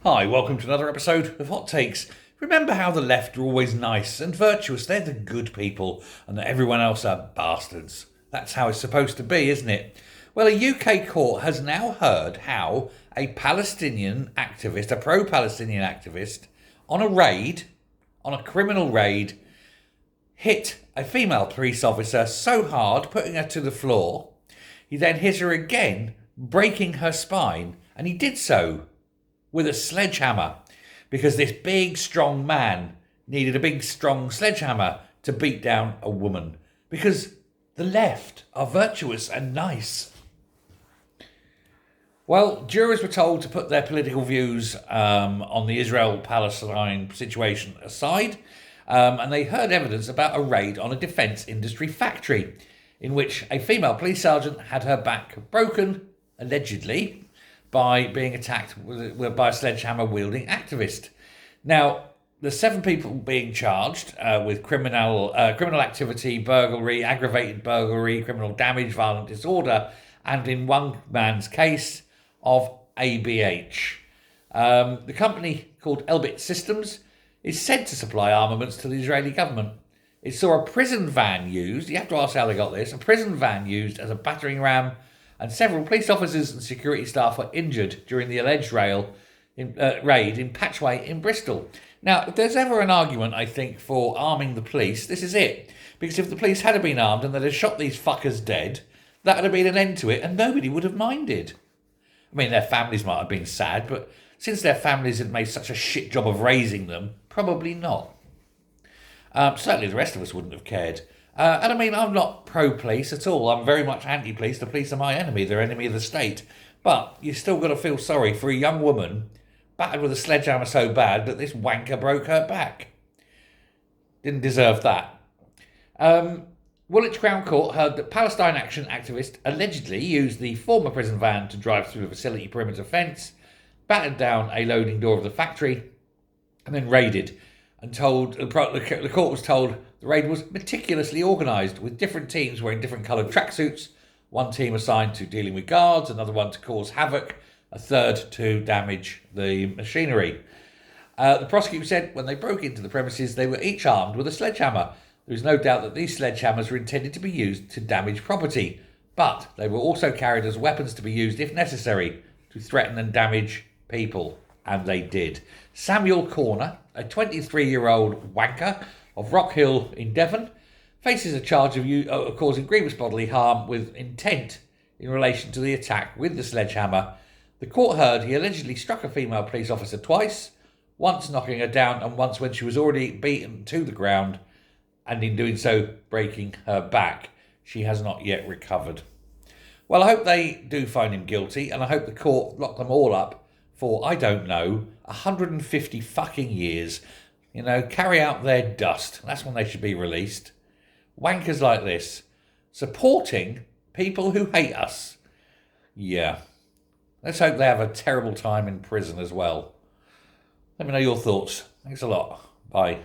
Hi, welcome to another episode of Hot Takes. Remember how the left are always nice and virtuous, they're the good people, and that everyone else are bastards. That's how it's supposed to be, isn't it? Well, a UK court has now heard how a Palestinian activist, a pro-Palestinian activist, on a criminal raid, hit a female police officer so hard, putting her to the floor. He then hit her again, breaking her spine, and he did so with a sledgehammer, because this big, strong man needed a big, strong sledgehammer to beat down a woman, because the left are virtuous and nice. Well, jurors were told to put their political views on the Israel-Palestine situation aside, and they heard evidence about a raid on a defence industry factory in which a female police sergeant had her back broken, allegedly, by being attacked by a sledgehammer-wielding activist. Now, the 7 people being charged with criminal activity, burglary, aggravated burglary, criminal damage, violent disorder, and in one man's case of ABH. The company called Elbit Systems is said to supply armaments to the Israeli government. It saw a prison van used, you have to ask how they got this, a prison van used as a battering ram, and several police officers and security staff were injured during the alleged raid in Patchway in Bristol. Now, if there's ever an argument, I think, for arming the police, this is it. Because if the police had been armed and they'd have shot these fuckers dead, that would have been an end to it and nobody would have minded. I mean, their families might have been sad, but since their families had made such a shit job of raising them, probably not. Certainly the rest of us wouldn't have cared. And I mean, I'm not pro-police at all. I'm very much anti-police. The police are my enemy. They're enemy of the state. But you still got to feel sorry for a young woman battered with a sledgehammer so bad that this wanker broke her back. Didn't deserve that. Woolwich Crown Court heard that Palestine Action activists allegedly used the former prison van to drive through the facility perimeter fence, battered down a loading door of the factory, and then raided. And the court was told the raid was meticulously organised, with different teams wearing different coloured tracksuits. One team assigned to dealing with guards, another one to cause havoc, a third to damage the machinery. The prosecutor said when they broke into the premises, they were each armed with a sledgehammer. There is no doubt that these sledgehammers were intended to be used to damage property, but they were also carried as weapons to be used, if necessary, to threaten and damage people. And they did. Samuel Corner, a 23-year-old wanker of Rock Hill in Devon, faces a charge of causing grievous bodily harm with intent in relation to the attack with the sledgehammer. The court heard he allegedly struck a female police officer twice, once knocking her down and once when she was already beaten to the ground, and in doing so breaking her back. She has not yet recovered. Well, I hope they do find him guilty, and I hope the court lock them all up for, I don't know, 150 fucking years. You know, carry out their dust. That's when they should be released. Wankers like this, supporting people who hate us. Yeah. Let's hope they have a terrible time in prison as well. Let me know your thoughts. Thanks a lot. Bye.